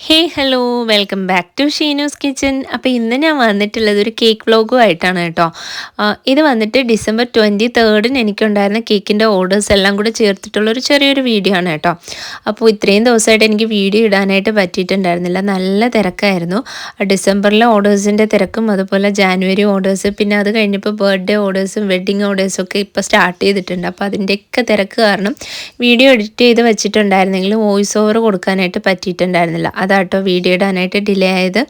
Hey hello welcome back to Sheenu's kitchen. അപ്പോൾ ഇന്ന് ഞാൻ വന്നിട്ടുള്ളത് ഒരു കേക്ക് വ്ലോഗും ആയിട്ടാണ് കേട്ടോ. ഇത് വന്നിട്ട് ഡിസംബർ 23 എനിക്കുണ്ടായിരുന്ന കേക്കിൻ്റെ ഓർഡേഴ്സ് എല്ലാം കൂടെ ചേർത്തിട്ടുള്ളൊരു ചെറിയൊരു വീഡിയോ ആണ് കേട്ടോ. അപ്പോൾ ഇത്രയും ദിവസമായിട്ട് എനിക്ക് വീഡിയോ ഇടാനായിട്ട് പറ്റിയിട്ടുണ്ടായിരുന്നില്ല, നല്ല തിരക്കായിരുന്നു. ഡിസംബറിലെ ഓർഡേഴ്സിൻ്റെ തിരക്കും അതുപോലെ ജാനുവരി ഓർഡേഴ്സ്, പിന്നെ അത് കഴിഞ്ഞപ്പോൾ ബർത്ത്ഡേ ഓർഡേഴ്സും വെഡ്ഡിങ് ഓർഡേഴ്സും ഒക്കെ ഇപ്പോൾ സ്റ്റാർട്ട് ചെയ്തിട്ടുണ്ട്. അപ്പോൾ അതിൻ്റെയൊക്കെ തിരക്ക് കാരണം വീഡിയോ എഡിറ്റ് ചെയ്ത് വെച്ചിട്ടുണ്ടായിരുന്നെങ്കിലും വോയിസ് ഓവർ കൊടുക്കാനായിട്ട് പറ്റിയിട്ടുണ്ടായിരുന്നില്ല. അതാട്ടോ വീഡിയോ ഇടാനായിട്ട് ഡിലേ ആയത്.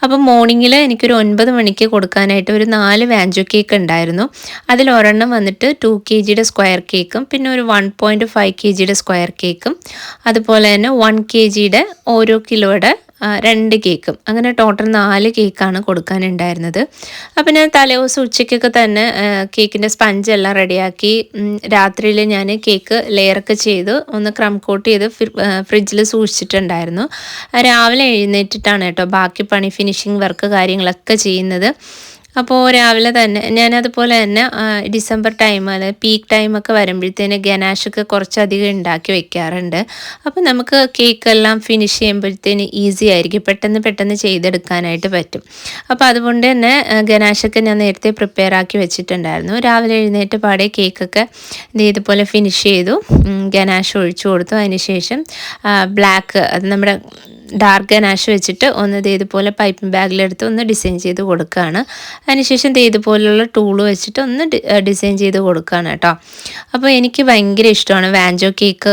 അപ്പം മോർണിംഗിൽ എനിക്കൊരു 9 മണിക്ക് കൊടുക്കാനായിട്ട് ഒരു 4 വാഞ്ചോ കേക്ക് ഉണ്ടായിരുന്നു. അതിലൊരെണ്ണം വന്നിട്ട് 2 kg സ്ക്വയർ കേക്കും, പിന്നെ ഒരു 1.5 kg സ്ക്വയർ കേക്കും, അതുപോലെ തന്നെ 1 kg ഓരോ കിലോയുടെ 2 കേക്കും, അങ്ങനെ ടോട്ടൽ 4 കേക്കാണ് കൊടുക്കാനുണ്ടായിരുന്നത്. അപ്പോൾ ഞാൻ തലേദിവസം ഉച്ചയ്ക്കൊക്കെ തന്നെ കേക്കിൻ്റെ സ്പഞ്ചെല്ലാം റെഡിയാക്കി രാത്രിയിൽ ഞാൻ കേക്ക് ലെയറൊക്കെ ചെയ്ത് ഒന്ന് ക്രം കോട്ട് ചെയ്ത് ഫ്രിഡ്ജിൽ സൂക്ഷിച്ചിട്ടുണ്ടായിരുന്നു. രാവിലെ എഴുന്നേറ്റിട്ടാണ് കേട്ടോ ബാക്കി പണി, ഫിനിഷിങ് വർക്ക് കാര്യങ്ങളൊക്കെ ചെയ്യുന്നത്. അപ്പോൾ രാവിലെ തന്നെ ഞാനതുപോലെ തന്നെ ഡിസംബർ ടൈം അതായത് പീക്ക് ടൈമൊക്കെ വരുമ്പോഴത്തേന് ഗനാഷൊക്കെ കുറച്ചധികം ഉണ്ടാക്കി വെക്കാറുണ്ട്. അപ്പോൾ നമുക്ക് കേക്കെല്ലാം ഫിനിഷ് ചെയ്യുമ്പോഴത്തേന് ഈസി ആയിരിക്കും, പെട്ടെന്ന് ചെയ്തെടുക്കാനായിട്ട് പറ്റും. അപ്പോൾ അതുകൊണ്ട് തന്നെ ഗനാഷൊക്കെ ഞാൻ നേരത്തെ പ്രിപ്പയർ ആക്കി വെച്ചിട്ടുണ്ടായിരുന്നു. രാവിലെ എഴുന്നേറ്റ് പാടെ കേക്കൊക്കെ ഇതുപോലെ ഫിനിഷ് ചെയ്തു, ഗനാഷ് ഒഴിച്ചു കൊടുത്തു. അതിനുശേഷം ബ്ലാക്ക്, അത് നമ്മുടെ ഡാർക്ക് ഗനാഷ് വെച്ചിട്ട് ഒന്ന് ഇതുപോലെ പൈപ്പിംഗ് ബാഗിലെടുത്ത് ഒന്ന് ഡിസൈൻ ചെയ്ത് കൊടുക്കുകയാണ്. അതിനുശേഷം ഇതുപോലുള്ള ടൂള് വെച്ചിട്ട് ഒന്ന് ഡിസൈൻ ചെയ്ത് കൊടുക്കുകയാണ് കേട്ടോ. അപ്പോൾ എനിക്ക് ഭയങ്കര ഇഷ്ടമാണ് വാഞ്ചോ കേക്ക്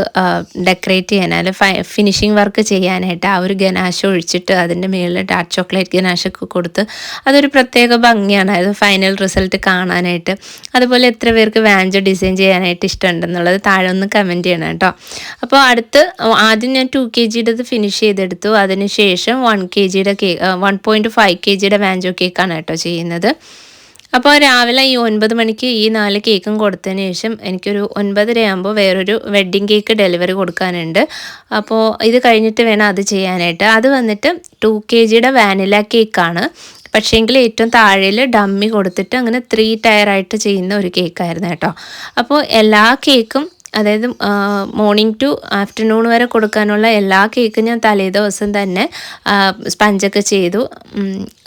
ഡെക്കറേറ്റ് ചെയ്യാൻ, ഫിനിഷിങ് വർക്ക് ചെയ്യാനായിട്ട്. ആ ഒരു ഗനാഷ് ഒഴിച്ചിട്ട് അതിൻ്റെ മുകളിൽ ഡാർക്ക് ചോക്ലേറ്റ് ഗനാഷൊക്കെ കൊടുത്ത് അതൊരു പ്രത്യേക ഭംഗിയാണ് അത് ഫൈനൽ റിസൾട്ട് കാണാനായിട്ട്. അതുപോലെ എത്ര പേർക്ക് വാഞ്ചോ ഡിസൈൻ ചെയ്യാനായിട്ട് ഇഷ്ടമുണ്ടെന്നുള്ളത് താഴെ ഒന്ന് കമൻറ്റ് ചെയ്യണം കേട്ടോ. അപ്പോൾ ആദ്യം ഞാൻ 2 kg ഫിനിഷ് ചെയ്തെടുത്തു. അതിനുശേഷം 1 kg കേക്ക്, 1.5 kg വാഞ്ചോ കേക്കാണ് കേട്ടോ ചെയ്യുന്നത്. അപ്പോൾ രാവിലെ ഈ 9 മണിക്ക് ഈ 4 കേക്കും കൊടുത്തതിന് ശേഷം എനിക്കൊരു 9:30 ആകുമ്പോൾ വേറൊരു വെഡ്ഡിങ് കേക്ക് ഡെലിവറി കൊടുക്കാനുണ്ട്. അപ്പോൾ ഇത് കഴിഞ്ഞിട്ട് വേണം അത് ചെയ്യാനായിട്ട്. അത് വന്നിട്ട് 2 kg വാനില കേക്കാണ്. പക്ഷേങ്കിൽ ഏറ്റവും താഴെയിൽ ഡമ്മി കൊടുത്തിട്ട് അങ്ങനെ 3 ടയറായിട്ട് ചെയ്യുന്ന ഒരു കേക്കായിരുന്നു കേട്ടോ. അപ്പോൾ എല്ലാ കേക്കും, അതായത് മോർണിംഗ് ടു ആഫ്റ്റർനൂൺ വരെ കൊടുക്കാനുള്ള എല്ലാ കേക്കും ഞാൻ തലേ ദിവസം തന്നെ സ്പഞ്ചൊക്കെ ചെയ്തു,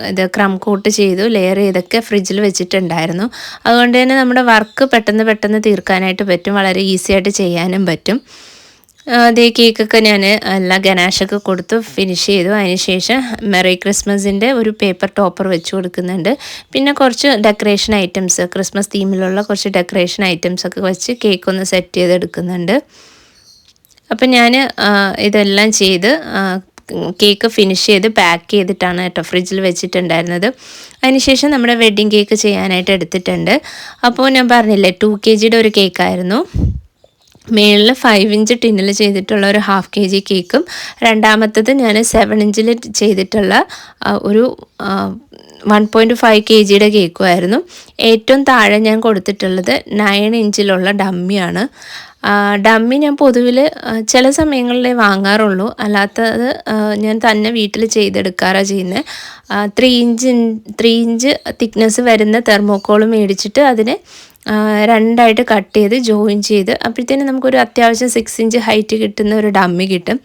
ഇത് ക്രം കോട്ട് ചെയ്തു, ലെയർ ചെയ്തൊക്കെ ഫ്രിഡ്ജിൽ വെച്ചിട്ടുണ്ടായിരുന്നു. അതുകൊണ്ട് തന്നെ നമ്മുടെ വർക്ക് പെട്ടെന്ന് തീർക്കാനായിട്ട് പറ്റും, വളരെ ഈസി ആയിട്ട് ചെയ്യാനും പറ്റും. അതേ കേക്കൊക്കെ ഞാൻ എല്ലാ ഗനാഷൊക്കെ കൊടുത്ത് ഫിനിഷ് ചെയ്തു. അതിനുശേഷം മെറി ക്രിസ്മസിൻ്റെ ഒരു പേപ്പർ ടോപ്പർ വെച്ച് കൊടുക്കുന്നുണ്ട്. പിന്നെ കുറച്ച് ഡെക്കറേഷൻ ഐറ്റംസ്, ക്രിസ്മസ് തീമിലുള്ള കുറച്ച് ഡെക്കറേഷൻ ഐറ്റംസൊക്കെ വെച്ച് കേക്ക് ഒന്ന് സെറ്റ് ചെയ്തെടുക്കുന്നുണ്ട്. അപ്പം ഞാൻ ഇതെല്ലാം ചെയ്ത് കേക്ക് ഫിനിഷ് ചെയ്ത് പാക്ക് ചെയ്തിട്ടാണ് കേട്ടോ ഫ്രിഡ്ജിൽ വെച്ചിട്ടുണ്ടായിരുന്നത്. അതിനുശേഷം നമ്മുടെ വെഡ്ഡിങ് കേക്ക് ചെയ്യാനായിട്ട് എടുത്തിട്ടുണ്ട്. അപ്പോൾ ഞാൻ പറഞ്ഞില്ലേ 2 kg ഒരു കേക്കായിരുന്നു. മേളിൽ 5 ഇഞ്ച് ടിന്നിൽ ചെയ്തിട്ടുള്ള ഒരു 1/2 kg കേക്കും, രണ്ടാമത്തത് ഞാൻ 7 ഇഞ്ചിൽ ചെയ്തിട്ടുള്ള ഒരു 1.5 kg കേക്കുമായിരുന്നു. ഏറ്റവും താഴെ ഞാൻ കൊടുത്തിട്ടുള്ളത് 9 ഇഞ്ചിലുള്ള ഡമ്മിയാണ്. ഡമ്മി ഞാൻ പൊതുവിൽ ചില സമയങ്ങളിലേ വാങ്ങാറുള്ളൂ, അല്ലാത്തത് ഞാൻ തന്നെ വീട്ടിൽ ചെയ്തെടുക്കാറാണ് ചെയ്യുന്നത്. 3 ഇഞ്ച് തിക്നെസ് വരുന്ന തെർമോക്കോൾ മേടിച്ചിട്ട് അതിനെ 2ആയിട്ട് കട്ട് ചെയ്ത് ജോയിൻ ചെയ്ത് അപ്പോഴത്തേനും നമുക്കൊരു അത്യാവശ്യം 6 ഇഞ്ച് ഹൈറ്റ് കിട്ടുന്ന ഒരു ഡമ്മി കിട്ടും.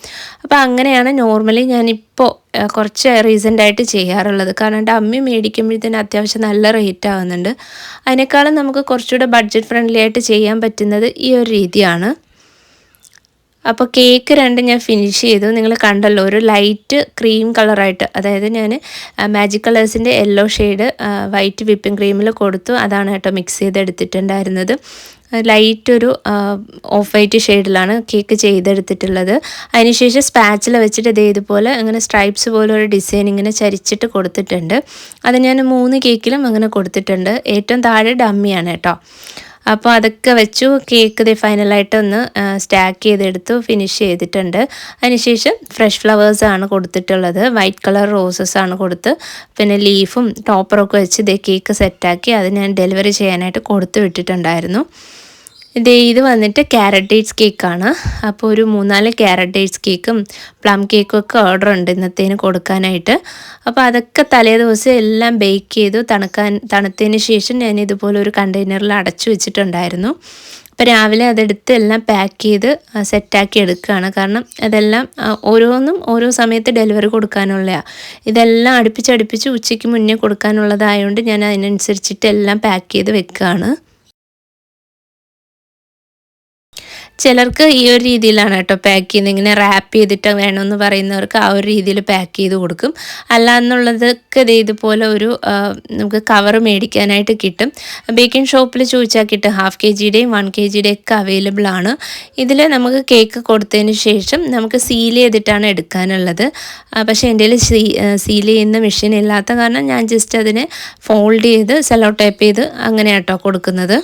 അപ്പോൾ അങ്ങനെയാണ് നോർമലി ഞാനിപ്പോൾ കുറച്ച് റീസെൻ്റായിട്ട് ചെയ്യാറുള്ളത്. കാരണം ഡമ്മി മേടിക്കുമ്പോഴത്തേനും അത്യാവശ്യം നല്ല റേറ്റ് ആകുന്നുണ്ട്. അതിനേക്കാളും നമുക്ക് കുറച്ചുകൂടെ ബഡ്ജറ്റ് ഫ്രണ്ട്ലി ആയിട്ട് ചെയ്യാൻ പറ്റുന്നത് ഈ ഒരു രീതിയാണ്. അപ്പോൾ കേക്ക് 2 ഞാൻ ഫിനിഷ് ചെയ്തു. നിങ്ങൾ കണ്ടല്ലോ, ഒരു ലൈറ്റ് ക്രീം കളറായിട്ട്, അതായത് ഞാൻ മാജിക് കളേഴ്സിൻ്റെ യെല്ലോ ഷെയ്ഡ് വൈറ്റ് വിപ്പിംഗ് ക്രീമിൽ കൊടുത്തു. അതാണ് കേട്ടോ മിക്സ് ചെയ്തെടുത്തിട്ടുണ്ടായിരുന്നത്. ലൈറ്റ് ഒരു ഓഫ് വൈറ്റ് ഷെയ്ഡിലാണ് കേക്ക് ചെയ്തെടുത്തിട്ടുള്ളത്. അതിനുശേഷം സ്പാച്ചില വെച്ചിട്ട് ഇതുപോലെ അങ്ങനെ സ്ട്രൈപ്സ് പോലെ ഒരു ഡിസൈൻ ഇങ്ങനെ ചരിച്ചിട്ട് കൊടുത്തിട്ടുണ്ട്. അത് ഞാൻ 3 കേക്കിലും അങ്ങനെ കൊടുത്തിട്ടുണ്ട്. ഏറ്റവും താഴെ ഡമ്മിയാണ് കേട്ടോ. അപ്പോൾ അതൊക്കെ വെച്ചു. കേക്ക് ഫൈനലായിട്ട് ഒന്ന് സ്റ്റാക്ക് ചെയ്തെടുത്തു, ഫിനിഷ് ചെയ്തിട്ടുണ്ട്. അതിനുശേഷം ഫ്രഷ് ഫ്ലവേഴ്സാണ് കൊടുത്തിട്ടുള്ളത്, വൈറ്റ് കളർ റോസസാണ് കൊടുത്ത്, പിന്നെ ലീഫും ടോപ്പറൊക്കെ വെച്ച് കേക്ക് സെറ്റാക്കി അത് ഞാൻ ഡെലിവറി ചെയ്യാനായിട്ട് കൊടുത്തു വിട്ടിട്ടുണ്ടായിരുന്നു. ഇത് വന്നിട്ട് ക്യാരറ്റ് ഡേറ്റ്സ് കേക്കാണ്. അപ്പോൾ ഒരു 3-4 ക്യാരറ്റ് ഡേറ്റ്സ് കേക്കും പ്ലം കേക്കും ഒക്കെ ഓർഡർ ഉണ്ട് ഇന്നത്തേന് കൊടുക്കാനായിട്ട്. അപ്പോൾ അതൊക്കെ തലേ ദിവസം എല്ലാം ബേക്ക് ചെയ്തു തണുത്തതിന് ശേഷം ഞാൻ ഇതുപോലെ ഒരു കണ്ടെയ്നറിൽ അടച്ചു വെച്ചിട്ടുണ്ടായിരുന്നു. അപ്പോൾ രാവിലെ അതെടുത്ത് എല്ലാം പാക്ക് ചെയ്ത് സെറ്റാക്കി എടുക്കുകയാണ്. കാരണം അതെല്ലാം ഓരോന്നും ഓരോ സമയത്ത് ഡെലിവറി കൊടുക്കാനുള്ളതാണ്. ഇതെല്ലാം അടുപ്പിച്ചടുപ്പിച്ച് ഉച്ചയ്ക്ക് മുന്നേ കൊടുക്കാനുള്ളതായതുകൊണ്ട് ഞാൻ അതിനനുസരിച്ചിട്ട് എല്ലാം പാക്ക് ചെയ്ത് വെക്കുകയാണ്. ചിലർക്ക് ഈ ഒരു രീതിയിലാണ് കേട്ടോ പാക്ക് ചെയ്യുന്നത്. ഇങ്ങനെ റാപ്പ് ചെയ്തിട്ട് വേണമെന്ന് പറയുന്നവർക്ക് ആ ഒരു രീതിയിൽ പാക്ക് ചെയ്ത് കൊടുക്കും. അല്ല എന്നുള്ളതൊക്കെ ഇതുപോലെ ഒരു നമുക്ക് കവർ മേടിക്കാനായിട്ട് കിട്ടും. ബേക്കിംഗ് ഷോപ്പിൽ ചോദിച്ചാൽ കിട്ടും. 1/2 kgയുടെയും 1 kgയുടെയും ഒക്കെ അവൈലബിൾ ആണ്. ഇതിൽ നമുക്ക് കേക്ക് കൊടുത്തതിന് ശേഷം നമുക്ക് സീൽ ചെയ്തിട്ടാണ് എടുക്കാനുള്ളത്. പക്ഷേ എൻ്റെ കയ്യിൽ സീൽ ചെയ്യുന്ന മെഷീൻ ഇല്ലാത്ത കാരണം ഞാൻ ജസ്റ്റ് അതിനെ ഫോൾഡ് ചെയ്ത് സെല്ലോ ടേപ്പ് ചെയ്ത് അങ്ങനെ കേട്ടോ കൊടുക്കുന്നത്.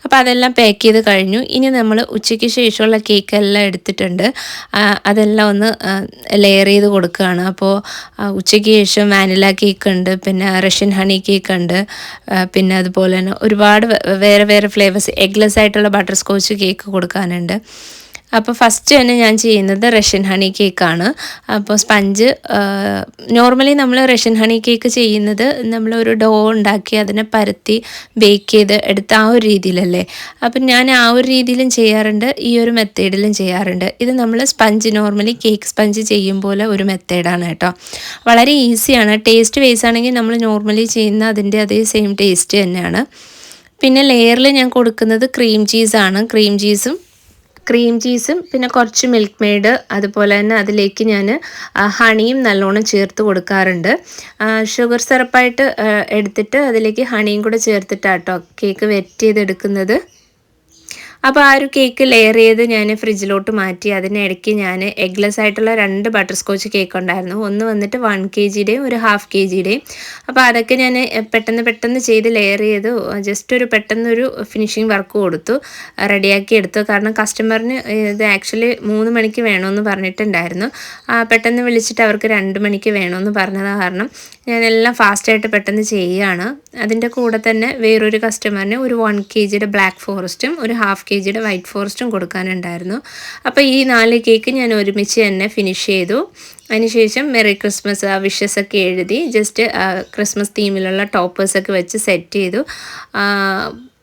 അപ്പോൾ അതെല്ലാം പാക്ക് ചെയ്ത് കഴിഞ്ഞു. ഇനി നമ്മൾ ഉച്ചയ്ക്ക് ശേഷമുള്ള കേക്കെല്ലാം എടുത്തിട്ടുണ്ട്. അതെല്ലാം ഒന്ന് ലെയർ ചെയ്ത് കൊടുക്കുകയാണ്. അപ്പോൾ ഉച്ചയ്ക്ക് ശേഷം വാനില കേക്ക് ഉണ്ട്, പിന്നെ റഷ്യൻ ഹണി കേക്ക് ഉണ്ട്, പിന്നെ അതുപോലെ തന്നെ ഒരുപാട് വേറെ വേറെ ഫ്ലേവേഴ്സ് എഗ്ലെസ് ആയിട്ടുള്ള ബട്ടർ സ്കോച്ച് കേക്ക് കൊടുക്കാനുണ്ട്. അപ്പോൾ ഫസ്റ്റ് തന്നെ ഞാൻ ചെയ്യുന്നത് റഷ്യൻ ഹണി കേക്കാണ്. അപ്പോൾ സ്പഞ്ച് നോർമലി നമ്മൾ റഷ്യൻ ഹണി കേക്ക് ചെയ്യുന്നത് നമ്മളൊരു ഡോ ഉണ്ടാക്കി അതിനെ പരത്തി ബേക്ക് ചെയ്ത് എടുത്ത ആ ഒരു രീതിയിലല്ലേ. അപ്പം ഞാൻ ആ ഒരു രീതിയിലും ചെയ്യാറുണ്ട്, ഈ ഒരു മെത്തേഡിലും ചെയ്യാറുണ്ട്. ഇത് നമ്മൾ സ്പഞ്ച് നോർമലി കേക്ക് സ്പഞ്ച് ചെയ്യും പോലെ ഒരു മെത്തേഡാണ് കേട്ടോ. വളരെ ഈസിയാണ്. ടേസ്റ്റ് വൈസ് ആണെങ്കിൽ നമ്മൾ നോർമലി ചെയ്യുന്ന അതിൻ്റെ അതേ സെയിം ടേസ്റ്റ് തന്നെയാണ്. പിന്നെ ലെയറിൽ ഞാൻ കൊടുക്കുന്നത് ക്രീം ചീസും പിന്നെ കുറച്ച് മിൽക്ക് മെയ്ഡ്, അതുപോലെ തന്നെ അതിലേക്ക് ഞാൻ ഹണിയും നല്ലോണം ചേർത്ത് കൊടുക്കാറുണ്ട്. ഷുഗർ സിറപ്പായിട്ട് എടുത്തിട്ട് അതിലേക്ക് ഹണിയും കൂടെ ചേർത്തിട്ടാട്ടോ കേക്ക് വെറ്റ് ചെയ്തെടുക്കുന്നത്. അപ്പോൾ ആ ഒരു കേക്ക് ലെയർ ചെയ്ത് ഞാൻ ഫ്രിഡ്ജിലോട്ട് മാറ്റി. അതിനിടയ്ക്ക് ഞാൻ എഗ്ലെസ് ആയിട്ടുള്ള 2 ബട്ടർ സ്കോച്ച് കേക്ക് ഉണ്ടായിരുന്നു. ഒന്ന് വന്നിട്ട് 1 kgയുടെയും ഒരു 1/2 kgയുടെയും. അപ്പോൾ അതൊക്കെ ഞാൻ പെട്ടെന്ന് ചെയ്ത് ലെയർ ചെയ്ത് ജസ്റ്റ് ഒരു പെട്ടെന്നൊരു ഫിനിഷിങ് വർക്ക് കൊടുത്തു, റെഡിയാക്കി എടുത്തു. കാരണം കസ്റ്റമറിന് ഇത് ആക്ച്വലി 3 മണിക്ക് വേണമെന്ന് പറഞ്ഞിട്ടുണ്ടായിരുന്നു. പെട്ടെന്ന് വിളിച്ചിട്ട് അവർക്ക് 2 മണിക്ക് വേണമെന്ന് പറഞ്ഞത് കാരണം ഞാനെല്ലാം ഫാസ്റ്റായിട്ട് പെട്ടെന്ന് ചെയ്യുകയാണ്. അതിൻ്റെ കൂടെ തന്നെ വേറൊരു കസ്റ്റമറിന് ഒരു 1 kgയുടെ ബ്ലാക്ക് ഫോറസ്റ്റും ഒരു 1/2 kgയുടെ വൈറ്റ് ഫോറസ്റ്റും കൊടുക്കാനുണ്ടായിരുന്നു. അപ്പോൾ ഈ 4 കേക്ക് ഞാൻ ഒരുമിച്ച് തന്നെ ഫിനിഷ് ചെയ്തു. അതിനുശേഷം മെറി ക്രിസ്മസ് വിഷസ് ഒക്കെ എഴുതി ജസ്റ്റ് ക്രിസ്മസ് തീമിലുള്ള ടോപ്പേഴ്സൊക്കെ വെച്ച് സെറ്റ് ചെയ്തു.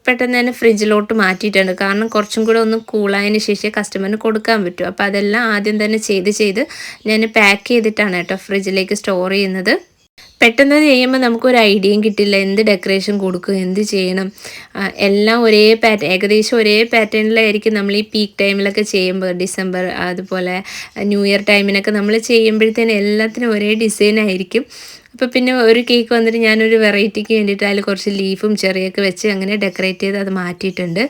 പെട്ടെന്ന് തന്നെ ഫ്രിഡ്ജിലോട്ട് മാറ്റിയിട്ടുണ്ട്. കാരണം കുറച്ചും കൂടെ ഒന്ന് കൂളായതിന് ശേഷം കസ്റ്റമറിന് കൊടുക്കാൻ പറ്റും. അപ്പോൾ അതെല്ലാം ആദ്യം തന്നെ ചെയ്ത് ഞാൻ പാക്ക് ചെയ്തിട്ടാണ് കേട്ടോ ഫ്രിഡ്ജിലേക്ക് സ്റ്റോർ ചെയ്യുന്നത്. പെട്ടെന്ന് ചെയ്യുമ്പോൾ നമുക്കൊരു ഐഡിയയും കിട്ടില്ല, എന്ത് ഡെക്കറേഷൻ കൊടുക്കും, എന്ത് ചെയ്യണം. എല്ലാം ഏകദേശം ഒരേ പാറ്റേണിലായിരിക്കും നമ്മൾ ഈ പീക്ക് ടൈമിലൊക്കെ ചെയ്യുമ്പോൾ, ഡിസംബർ അതുപോലെ ന്യൂ ഇയർ ടൈമിനൊക്കെ നമ്മൾ ചെയ്യുമ്പോഴത്തേനും എല്ലാത്തിനും ഒരേ ഡിസൈനായിരിക്കും. അപ്പോൾ പിന്നെ ഒരു കേക്ക് വന്നിട്ട് ഞാനൊരു വെറൈറ്റിക്ക് വേണ്ടിയിട്ട് അതിൽ കുറച്ച് ലീഫും ചെറിയൊക്കെ വെച്ച് അങ്ങനെ ഡെക്കറേറ്റ് ചെയ്ത് അത് മാറ്റിയിട്ടുണ്ട്.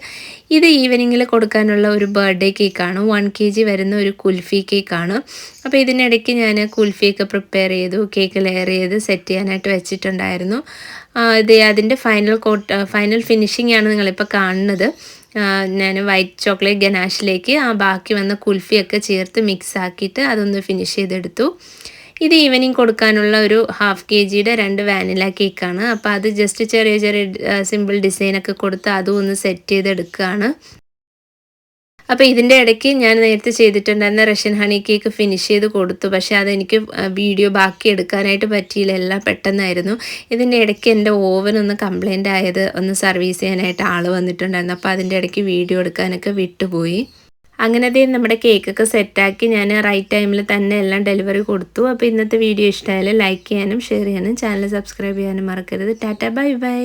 ഇത് ഈവനിങ്ങിൽ കൊടുക്കാനുള്ള ഒരു ബർത്ത്ഡേ കേക്കാണ്. 1 kg വരുന്ന ഒരു കുൽഫി കേക്കാണ്. അപ്പോൾ ഇതിനിടയ്ക്ക് ഞാൻ കുൽഫിയൊക്കെ പ്രിപ്പയർ ചെയ്തു, കേക്ക് ലെയർ ചെയ്ത് സെറ്റ് ചെയ്യാനായിട്ട് വെച്ചിട്ടുണ്ടായിരുന്നു. അതിൻ്റെ ഫൈനൽ ഫിനിഷിംഗ് ആണ് നിങ്ങളിപ്പോൾ കാണുന്നത്. ഞാൻ വൈറ്റ് ചോക്ലേറ്റ് ഗനാഷിലേക്ക് ബാക്കി വന്ന കുൽഫിയൊക്കെ ചേർത്ത് മിക്സ് ആക്കിയിട്ട് അതൊന്ന് ഫിനിഷ് ചെയ്തെടുത്തു. ഇത് ഈവനിങ് കൊടുക്കാനുള്ള ഒരു 1/2 kgയുടെ 2 വാനില കേക്കാണ്. അപ്പോൾ അത് ജസ്റ്റ് ചെറിയ സിമ്പിൾ ഡിസൈനൊക്കെ കൊടുത്ത് അതും ഒന്ന് സെറ്റ് ചെയ്തെടുക്കുകയാണ്. അപ്പോൾ ഇതിൻ്റെ ഇടയ്ക്ക് ഞാൻ നേരത്തെ ചെയ്തിട്ടുണ്ടായിരുന്ന റഷ്യൻ ഹണി കേക്ക് ഫിനിഷ് ചെയ്ത് കൊടുത്തു. പക്ഷേ അതെനിക്ക് വീഡിയോ ബാക്കി എടുക്കാനായിട്ട് പറ്റിയില്ല, എല്ലാം പെട്ടെന്നായിരുന്നു. ഇതിൻ്റെ ഇടയ്ക്ക് എൻ്റെ ഓവൻ ഒന്ന് കംപ്ലൈൻ്റ് ആയത് ഒന്ന് സർവീസ് ചെയ്യാനായിട്ട് ആൾ വന്നിട്ടുണ്ടായിരുന്നു. അപ്പോൾ അതിൻ്റെ ഇടയ്ക്ക് വീഡിയോ എടുക്കാനൊക്കെ വിട്ടുപോയി. അങ്ങനത്തെ നമ്മുടെ കേക്കൊക്കെ സെറ്റാക്കി ഞാൻ റൈറ്റ് ടൈമിൽ തന്നെ എല്ലാം ഡെലിവറി കൊടുത്തു. അപ്പോൾ ഇന്നത്തെ വീഡിയോ ഇഷ്ടമായാലും ലൈക്ക് ചെയ്യാനും ഷെയർ ചെയ്യാനും ചാനൽ സബ്സ്ക്രൈബ് ചെയ്യാനും മറക്കരുത്. Tata bye bye.